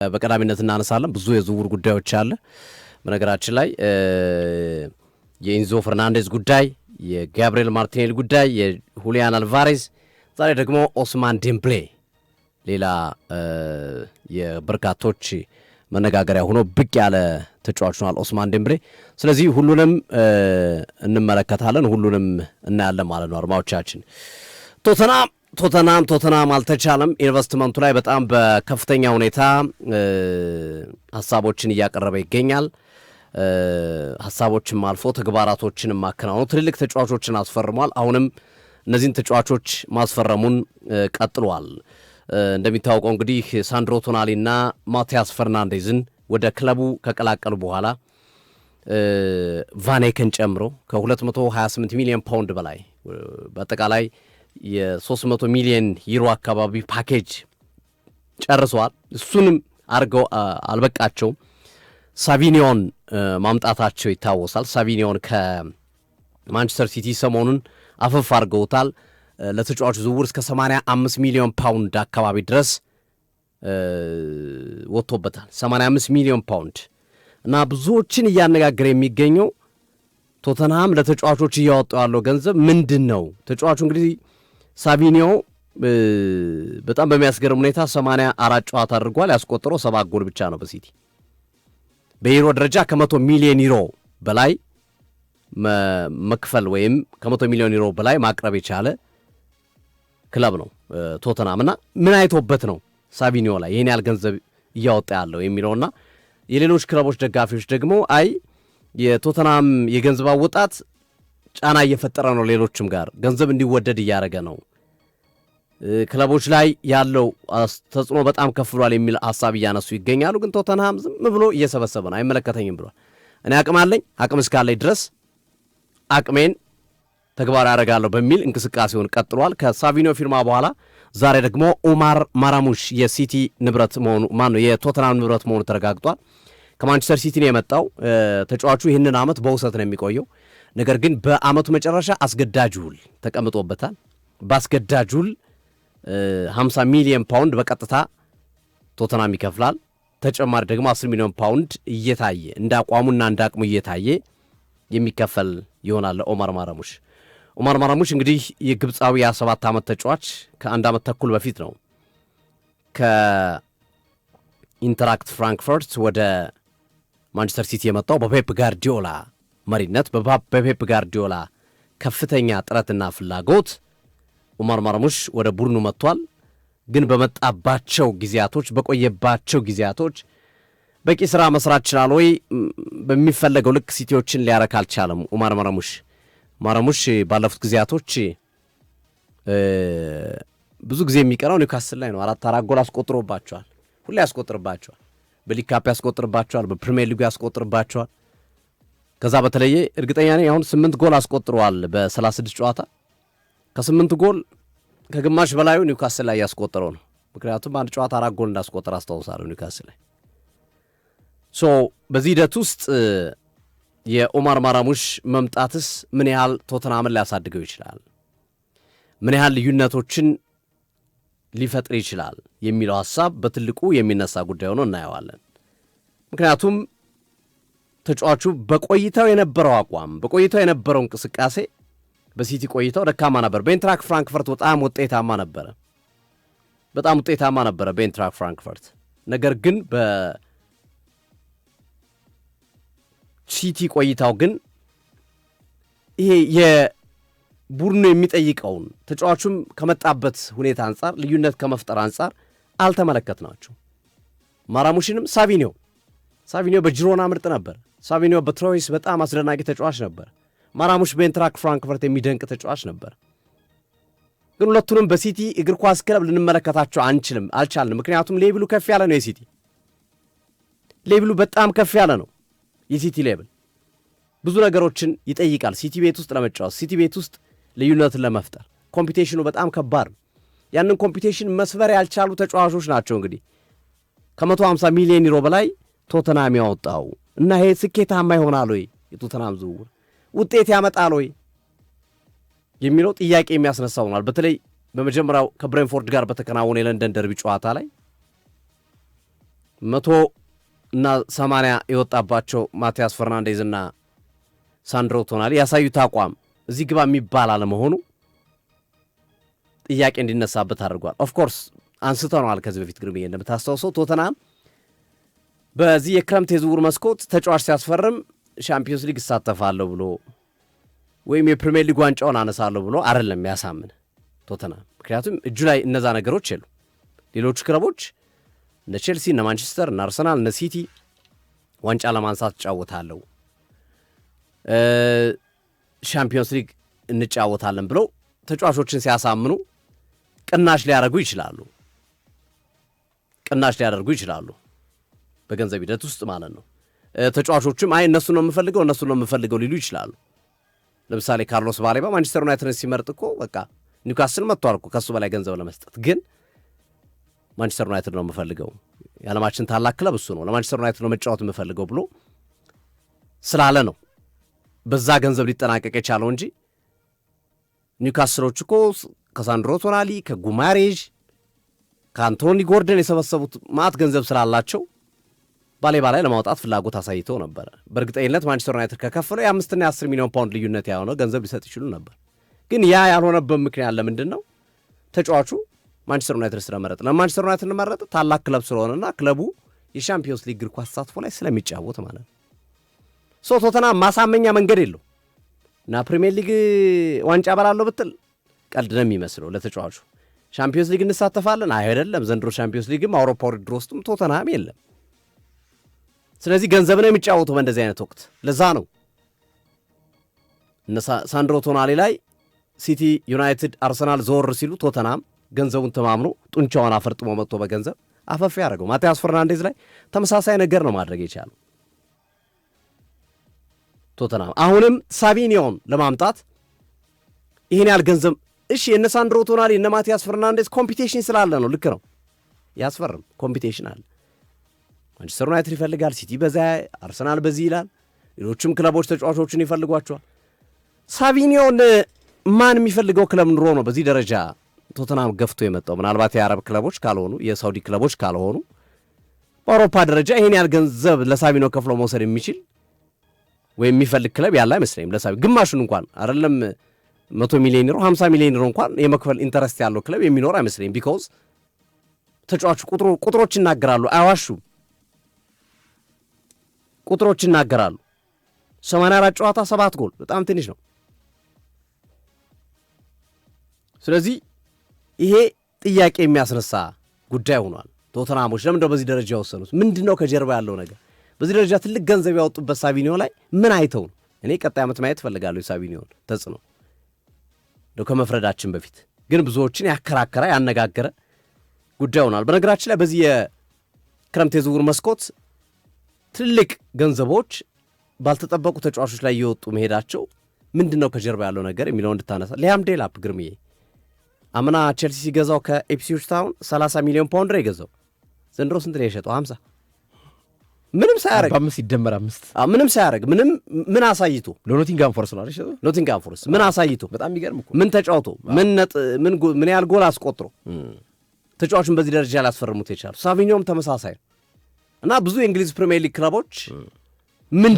በቀዳሚነት እናነሳለን። ብዙ የዝውውር ጉዳዮች አለ። በነገራችን ላይ የኢንዞ ፈርናንዴዝ ጉዳይ፣ የጋብሪኤል ማርቲኔሊ ጉዳይ፣ የሁሊያን አልቫሬዝ፣ ዛሬ ደግሞ ኦስማን ዴምቤሌ ሌላ የበርካቶች መነጋገሪያ ሆኖ ብቅ ያለ ተጫዋች ነው ኦስማን ዴምቤሌ። ስለዚህ ሁሉንም እንመለከታለን፣ ሁሉንም እናያለን ማለት ነው። አድማጮቻችን ቶተናም አልተቻለም። ኢንቨስትመንቱ ላይ በጣም በከፍተኛ ሁኔታ ሀሳቦችን እያቀረበ ይገኛል። ሀሳቦችም አልፎ ተግባራቶችንም ማከናወኑ ትልልቅ ተጫዋቾችን አስፈርሟል። አሁንም እነዚህን ተጫዋቾች ማስፈረሙን ቀጥሏል። እንደሚታወቀው እንግዲህ ሳንድሮ ቶናሊና ማቲያስ ፈርናንዴዝን ወደ ክለቡ ከቀላቀሉ በኋላ ቫኔክን ጨምሮ ከ228 ሚሊዮን ፓውንድ በላይ በአጠቃላይ የ300 ሚሊዮን ዩሮ አካባቢ ፓኬጅ ጨርሰዋል። እሱንም አድርገው አልበቃቸውም። ሳቪኒዮን ማምጣታቸው ይታወሳል። ሳቪኒዮን ከማንቸስተር ሲቲ ሰሞኑን አፈፍ አድርገውታል። ለተጫዋቹ ዝውውር እስከ 85 ሚሊዮን ፓውንድ አካባቢ ድረስ ወጥቶበታል። 85 ሚሊዮን ፓውንድ እና ብዙዎችን እያነጋገረ የሚገኘው ቶተንሃም ለተጫዋቾች እያወጣው ያለው ገንዘብ ምንድን ነው? ተጫዋቹ እንግዲህ ሳቪኒዮ በጣም በሚያስገርም ሁኔታ 84 ጨዋታ አድርጓል። ያስቆጠረው 7 ጎል ብቻ ነው በሲቲ። በዩሮ ደረጃ ከ100 ሚሊዮን ዩሮ በላይ መክፈል ወይም ከ100 ሚሊዮን ዩሮ በላይ ማቅረብ የቻለ ክለብ ነው ቶተንሃም። እና ምን አይቶበት ነው ሳቪኒዮ ላይ ይህን ያህል ገንዘብ እያወጣ ያለው የሚለውና የሌሎች ክለቦች ደጋፊዎች ደግሞ አይ የቶተንሃም የገንዘብ አወጣት ጫና እየፈጠረ ነው፣ ሌሎችም ጋር ገንዘብ እንዲወደድ እያደረገ ነው፣ ክለቦች ላይ ያለው ተጽዕኖ በጣም ከፍ ብሏል የሚል ሀሳብ እያነሱ ይገኛሉ። ግን ቶተንሃም ዝም ብሎ እየሰበሰበ ነው፣ አይመለከተኝም ብሏል። እኔ አቅም አለኝ፣ አቅም እስካለኝ ድረስ አቅሜን ተግባራዊ ያደርጋለሁ በሚል እንቅስቃሴውን ቀጥሏል። ከሳቪኒዮ ፊርማ በኋላ ዛሬ ደግሞ ኡማር ማራሙሽ የሲቲ ንብረት መሆኑ የቶተንሃም ንብረት መሆኑ ተረጋግጧል። ከማንቸስተር ሲቲ ነው የመጣው። ተጫዋቹ ይህንን ዓመት በውሰት ነው የሚቆየው። ነገር ግን በዓመቱ መጨረሻ አስገዳጅ ውል ተቀምጦበታል። በአስገዳጅ ውል 50 ሚሊዮን ፓውንድ በቀጥታ ቶተንሃም ይከፍላል። ተጨማሪ ደግሞ 10 ሚሊዮን ፓውንድ እየታየ እንደ አቋሙና እንደ አቅሙ እየታየ የሚከፈል ይሆናል። ኦማር ማራሙሽ እንግዲህ የግብፃዊ 27 ዓመት ተጫዋች ከአንድ ዓመት ተኩል በፊት ነው ከኢንተራክት ፍራንክፈርት ወደ ማንቸስተር ሲቲ የመጣው በፔፕ ጋርዲዮላ መሪነት። በፔፕ ጋርዲዮላ ከፍተኛ ጥረትና ፍላጎት ኡማር ማራሙሽ ወደ ቡድኑ መጥቷል። ግን በመጣባቸው ጊዜያቶች በቆየባቸው ጊዜያቶች በቂ ሥራ መስራት ይችላል ወይ? በሚፈለገው ልክ ሲቲዎችን ሊያረካ አልቻለም። ኡማር ማራሙሽ ባለፉት ጊዜያቶች ብዙ ጊዜ የሚቀረው ኒውካስል ላይ ነው። 4 ጎል አስቆጥሮባቸዋል። ሁሌ ያስቆጥርባቸዋል። በሊግ ካፕ ያስቆጥርባቸዋል። በፕሪሚየር ሊጉ ያስቆጥርባቸዋል። ከዛ በተለየ እርግጠኛ ነኝ አሁን 8 ጎል አስቆጥረዋል በ36 ጨዋታ። ከ8 ጎል ከግማሽ በላዩ ኒውካስል ላይ ያስቆጠረው ነው። ምክንያቱም አንድ ጨዋታ 4 ጎል እንዳስቆጠረ አስታውሳለሁ ኒውካስል ላይ። በዚህ ሂደት ውስጥ የኡማር ማራሙሽ መምጣትስ ምን ያህል ቶተንሃምን ሊያሳድገው ይችላል? ምን ያህል ልዩነቶችን ሊፈጥር ይችላል የሚለው ሐሳብ በትልቁ የሚነሳ ጉዳይ ሆኖ እናየዋለን። ምክንያቱም ተጫዋቹ በቆይታው የነበረው አቋም በቆይታው የነበረው እንቅስቃሴ በሲቲ ቆይታው ደካማ ነበር። በኢንትራክ ፍራንክፈርት በጣም ውጤታማ ነበረ በኢንትራክ ፍራንክፈርት። ነገር ግን በሲቲ ቆይታው ግን ይሄ የቡድኑ የሚጠይቀውን ተጫዋቹም ከመጣበት ሁኔታ አንጻር ልዩነት ከመፍጠር አንጻር አልተመለከትናቸው። ማራሙሽንም ሳቪኒዮ በጂሮና ምርጥ ነበር። ሳቪኒዮ በትሮይስ በጣም አስደናቂ ተጫዋች ነበር። ማራሙሽ በኢንትራክ ፍራንክፈርት የሚደንቅ ተጫዋች ነበር። ግን ሁለቱንም በሲቲ እግር ኳስ ክለብ ልንመለከታቸው አልቻልንም። ምክንያቱም ሌብሉ ከፍ ያለ ነው። የሲቲ ሌብሉ በጣም ከፍ ያለ ነው። የሲቲ ሌብል ብዙ ነገሮችን ይጠይቃል። ሲቲ ቤት ውስጥ ለመጫወት ሲቲ ቤት ውስጥ ልዩነትን ለመፍጠር ኮምፒቴሽኑ በጣም ከባድ ነው። ያንን ኮምፒቴሽን መስበር ያልቻሉ ተጫዋቾች ናቸው እንግዲህ ከ150 ሚሊዮን ዩሮ በላይ ቶተንሃም ያወጣው እና ይሄ ስኬታማ ይሆናል ወይ? የቶተንሃም ዝውውር ውጤት ያመጣል ወይ የሚለው ጥያቄ የሚያስነሳው ሆኗል። በተለይ በመጀመሪያው ከብሬንፎርድ ጋር በተከናወነ የለንደን ደርቢ ጨዋታ ላይ 180 የወጣባቸው ማቲያስ ፈርናንዴዝ እና ሳንድሮ ቶናሊ ያሳዩት አቋም እዚህ ግባ የሚባል አለመሆኑ ጥያቄ እንዲነሳበት አድርጓል። ኦፍኮርስ አንስተነዋል ከዚህ በፊት ግርምዬ እንደምታስታውሰው ቶተናም በዚህ የክረምት የዝውውር መስኮት ተጫዋች ሲያስፈርም ሻምፒዮንስ ሊግ እሳተፋለሁ ብሎ ወይም የፕሪሚየር ሊግ ዋንጫውን አነሳለሁ ብሎ አይደለም ያሳምን ቶተናም። ምክንያቱም እጁ ላይ እነዛ ነገሮች የሉ። ሌሎቹ ክለቦች እነ ቼልሲ፣ እነ ማንቸስተር፣ እነ አርሰናል፣ እነ ሲቲ ዋንጫ ለማንሳት እጫወታለሁ ሻምፒዮንስ ሊግ እንጫወታለን ብለው ተጫዋቾችን ሲያሳምኑ ቅናሽ ሊያደርጉ ይችላሉ በገንዘብ ሂደት ውስጥ ማለት ነው። ተጫዋቾችም አይ እነሱ ነው የምፈልገው ሊሉ ይችላሉ። ለምሳሌ ካርሎስ ባሌባ ማንቸስተር ዩናይትድን ሲመርጥ እኮ በቃ ኒውካስል መጥቷል እኮ ከሱ በላይ ገንዘብ ለመስጠት፣ ግን ማንቸስተር ዩናይትድ ነው የምፈልገው፣ የዓለማችን ታላቅ ክለብ እሱ ነው፣ ለማንቸስተር ዩናይትድ ነው መጫወት የምፈልገው ብሎ ስላለ ነው በዛ ገንዘብ ሊጠናቀቅ የቻለው እንጂ ኒውካስሎች እኮ ከሳንድሮ ቶናሊ፣ ከጉማሬዥ፣ ከአንቶኒ ጎርደን የሰበሰቡት ማት ገንዘብ ስላላቸው ባሌባ ላይ ለማውጣት ፍላጎት አሳይተው ነበረ። በእርግጠኝነት ማንቸስተር ዩናይትድ ከከፈለው የ5 እና 10 ሚሊዮን ፓውንድ ልዩነት ያሆነው ገንዘብ ሊሰጥ ይችሉ ነበር። ግን ያ ያልሆነበት ምክንያት ለምንድን ነው? ተጫዋቹ ማንቸስተር ዩናይትድ ስለመረጠ። ለማንቸስተር ዩናይትድ መረጠ ታላቅ ክለብ ስለሆነና ክለቡ የሻምፒዮንስ ሊግ እግር ኳስ ተሳትፎ ላይ ስለሚጫወት ማለት ነው። ቶተንሃም ማሳመኛ መንገድ የለው እና ፕሪሚየር ሊግ ዋንጫ በላለሁ ብትል ቀልድ ነው የሚመስለው ለተጫዋቹ። ሻምፒዮንስ ሊግ እንሳተፋለን አይደለም። ዘንድሮ ሻምፒዮንስ ሊግም አውሮፓ ውድድር ውስጥም ቶተንሃም የለም። ስለዚህ ገንዘብ ነው የሚጫወተው በእንደዚህ አይነት ወቅት። ለዛ ነው እነ ሳንድሮ ቶናሊ ላይ ሲቲ፣ ዩናይትድ፣ አርሰናል ዞር ሲሉ ቶተንሃም ገንዘቡን ተማምኖ ጡንቻውን አፈርጥሞ መጥቶ በገንዘብ አፈፍ ያደረገው። ማቲያስ ፈርናንዴዝ ላይ ተመሳሳይ ነገር ነው ማድረግ የቻለው ቶተንሃም። አሁንም ሳቪኒዮን ለማምጣት ይህን ያህል ገንዘብ እሺ፣ የነ ሳንድሮ ቶናሊ እነ ማቲያስ ፈርናንዴዝ ኮምፒቴሽን ስላለ ነው። ልክ ነው፣ ያስፈርም ኮምፒቴሽን አለ። ማንቸስተር ዩናይትድ ይፈልጋል፣ ሲቲ በዛ፣ አርሰናል በዚህ ይላል። ሌሎችም ክለቦች ተጫዋቾችን ይፈልጓቸዋል። ሳቪኒዮን ማን የሚፈልገው ክለብ ኑሮ ነው በዚህ ደረጃ ቶተንሃም ገፍቶ የመጣው? ምናልባት የአረብ ክለቦች ካልሆኑ የሳውዲ ክለቦች ካልሆኑ በአውሮፓ ደረጃ ይሄን ያህል ገንዘብ ለሳቪኒዮ ከፍሎ መውሰድ የሚችል ወይም የሚፈልግ ክለብ ያለ አይመስለኝም። ለሳቪኒዮ ግማሹን እንኳን አይደለም 100 ሚሊዮን ዩሮ 50 ሚሊዮን ዩሮ እንኳን የመክፈል ኢንተረስት ያለው ክለብ የሚኖር አይመስለኝም። ቢኮዝ ተጫዋቹ ቁጥሮች ይናገራሉ፣ አይዋሹም። ቁጥሮች ይናገራሉ። 84 ጨዋታ 7 ጎል በጣም ትንሽ ነው። ስለዚህ ይሄ ጥያቄ የሚያስነሳ ጉዳይ ሆኗል። ቶተንሃሞች ለምንድነው በዚህ ደረጃ የወሰኑት? ምንድነው ከጀርባ ያለው ነገር? በዚህ ደረጃ ትልቅ ገንዘብ ያወጡበት ሳቪኒዮ ላይ ምን አይተው ነው? እኔ ቀጣይ ዓመት ማየት እፈልጋለሁ የሳቪኒዮን ተጽዕኖ ከመፍረዳችን በፊት። ግን ብዙዎችን ያከራከረ ያነጋገረ ጉዳይ ሆኗል። በነገራችን ላይ በዚህ የክረምት የዝውውር መስኮት ትልቅ ገንዘቦች ባልተጠበቁ ተጫዋቾች ላይ እየወጡ መሄዳቸው ምንድነው ከጀርባ ያለው ነገር የሚለው እንድታነሳ ሊያም ዴላፕ ግርምዬ አምና ቼልሲ ሲገዛው ከኢፕስዊች ታውን 30 ሚሊዮን ፓውንድ ነው የገዛው። ዘንድሮ ስንት ነው የሸጠው? 50። ምንም ሳያረግ 5 ይደመር 5 ምንም ሳያረግ ምን አሳይቶ ለኖቲንጋም ፎረስት ነው አይደል? ኖቲንጋም ፎረስት ምን አሳይቶ በጣም የሚገርም እኮ ምን ተጫውቶ ምን ያህል ጎል አስቆጥሮ ተጫዋቹን በዚህ ደረጃ ላስፈርሙት የቻሉ። ሳቪኒዮም ተመሳሳይ ነው እና ብዙ የእንግሊዝ ፕሪሚየር ሊግ ክለቦች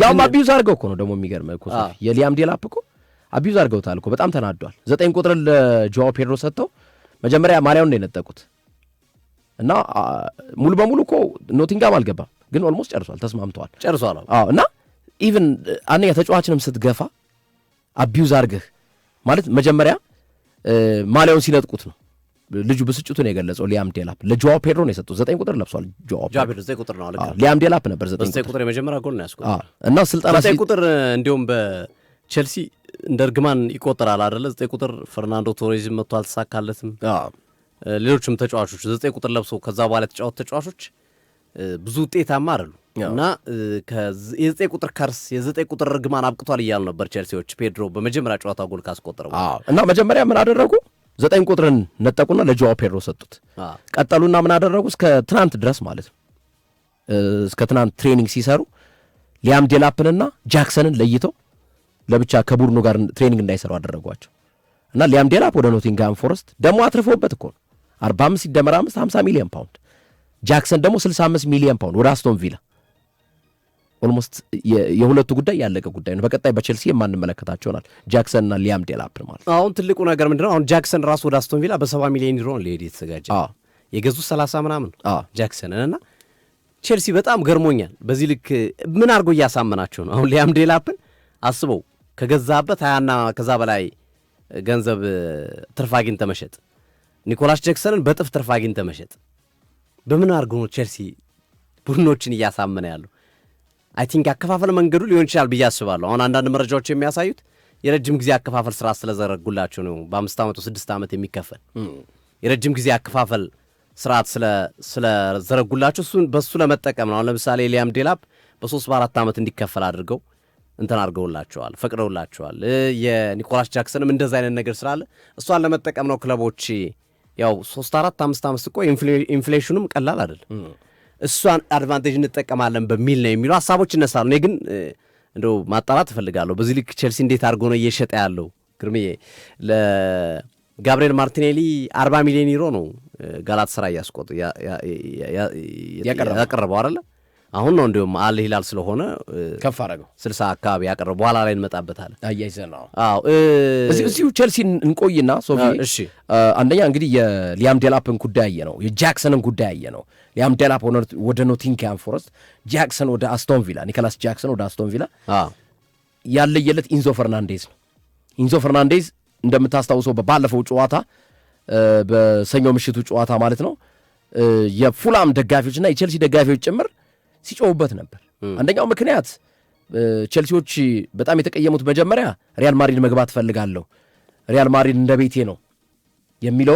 ያው አቢዩዝ አድርገው እኮ ነው ደግሞ የሚገርም እኮ የሊያም ዴላፕ እኮ አቢዩዝ አድርገውታል እኮ በጣም ተናዷል። 9 ቁጥር ለጆዋ ፔድሮ ሰጥተው መጀመሪያ ማሊያውን እንደነጠቁት እና ሙሉ በሙሉ እኮ ኖቲንጋም አልገባም፣ ግን ኦልሞስት ጨርሷል። እና ኢቭን አንደኛ ተጫዋችንም ስትገፋ አቢዩዝ አድርገህ ማለት መጀመሪያ ማሊያውን ሲነጥቁት ነው ልጁ ብስጭቱን የገለጸው። ሊያም ዴላፕ ለጆዋ ፔድሮ ነው የሰጡት። 9 ቁጥር ለብሷል ጆዋ ፔድሮ 9 ቁጥር ነው አለ። ሊያም ዴላፕ ነበር 9 ቁጥር የመጀመሪያ ጎል ነው ያስቆጠረው እና ስልጣና 9 ቁጥር እንዲሁም በቼልሲ እንደ እርግማን ይቆጠራል አይደለ? 9 ቁጥር ፈርናንዶ ቶሬዝም መጥቶ አልተሳካለትም። ሌሎችም ተጫዋቾች 9 ቁጥር ለብሰው ከዛ በኋላ የተጫወቱ ተጫዋቾች ብዙ ውጤታማ አይደሉ እና የ9 ቁጥር ከርስ የ9 ቁጥር እርግማን አብቅቷል እያሉ ነበር ቼልሲዎች ፔድሮ በመጀመሪያ ጨዋታ ጎል ካስቆጠረው እና መጀመሪያ ምን አደረጉ? 9 ቁጥርን ነጠቁና ለጆዋ ፔድሮ ሰጡት። ቀጠሉና ምን አደረጉ? እስከ ትናንት ድረስ ማለት ነው እስከ ትናንት ትሬኒንግ ሲሰሩ ሊያም ዴላፕንና ጃክሰንን ለይተው ለብቻ ከቡድኑ ጋር ትሬኒንግ እንዳይሰሩ አደረጓቸው እና ሊያም ዴላፕ ወደ ኖቲንጋም ፎረስት ደግሞ አትርፎበት እኮ 45 ሲደመር 5 50 ሚሊዮን ፓውንድ ጃክሰን ደግሞ 65 ሚሊዮን ፓውንድ ወደ አስቶን ቪላ። ኦልሞስት የሁለቱ ጉዳይ ያለቀ ጉዳይ ነው። በቀጣይ በቼልሲ የማንመለከታቸውናል ጃክሰን እና ሊያም ዴላፕ ማለት። አሁን ትልቁ ነገር ምንድነው? አሁን ጃክሰን ራሱ ወደ አስቶን ቪላ በ70 ሚሊዮን ዩሮ ሊሄድ የተዘጋጀ የገዙት 30 ምናምን ጃክሰንን እና ቼልሲ በጣም ገርሞኛል። በዚህ ልክ ምን አድርጎ እያሳመናቸው ነው? አሁን ሊያም ዴላፕን አስበው ከገዛበት 20ና ከዛ በላይ ገንዘብ ትርፍ አግኝተህ መሸጥ፣ ኒኮላስ ጃክሰንን በጥፍ ትርፍ አግኝተህ መሸጥ። በምን አድርጎ ነው ቼልሲ ቡድኖችን እያሳመነ ያለው? አይ ቲንክ አከፋፈል መንገዱ ሊሆን ይችላል ብዬ አስባለሁ። አሁን አንዳንድ መረጃዎች የሚያሳዩት የረጅም ጊዜ አከፋፈል ስራ ስለዘረጉላቸው ነው። በ5 ዓመቱ 6 ዓመት የሚከፈል የረጅም ጊዜ አከፋፈል ስርዓት ስለዘረጉላቸው እሱን በሱ ለመጠቀም ነው። አሁን ለምሳሌ ሊያም ዴላፕ በ3 በ4 ዓመት እንዲከፈል አድርገው እንትን አድርገውላቸዋል፣ ፈቅደውላቸዋል። የኒኮላስ ጃክሰንም እንደዛ አይነት ነገር ስላለ እሷን ለመጠቀም ነው ክለቦች ያው 3 4 5 ዓመት ስቆ ኢንፍሌሽኑም ቀላል አይደል፣ እሷን አድቫንቴጅ እንጠቀማለን በሚል ነው የሚሉ ሀሳቦች ይነሳሉ። እኔ ግን እንደው ማጣራት እፈልጋለሁ በዚህ ልክ ቼልሲ እንዴት አድርጎ ነው እየሸጠ ያለው? ግርምዬ ለጋብሪኤል ማርቲኔሊ 40 ሚሊዮን ዩሮ ነው ጋላት ስራ ያቀረበው አይደለ? አሁን ነው እንዲሁም አል ሂላል ስለሆነ ከፍ አደረገው 60 አካባቢ ያቀረበው። በኋላ ላይ እንመጣበታለን። አያይዘን ነው። እዚሁ ቼልሲ እንቆይና ሶፊ፣ አንደኛ እንግዲህ የሊያም ዴላፕን ጉዳይ ያየ ነው፣ የጃክሰንን ጉዳይ ያየ ነው። ሊያም ዴላፕ ወደ ኖቲንግሃም ፎረስት፣ ጃክሰን ወደ አስቶን ቪላ፣ ኒኮላስ ጃክሰን ወደ አስቶን ቪላ። ያለየለት ኢንዞ ፈርናንዴዝ ነው። ኢንዞ ፈርናንዴዝ እንደምታስታውሰው ባለፈው ጨዋታ በሰኞ ምሽቱ ጨዋታ ማለት ነው የፉላም ደጋፊዎችና የቼልሲ ደጋፊዎች ጭምር ሲጮሁበት ነበር። አንደኛው ምክንያት ቼልሲዎች በጣም የተቀየሙት መጀመሪያ ሪያል ማድሪድ መግባት ፈልጋለሁ፣ ሪያል ማድሪድ እንደ ቤቴ ነው የሚለው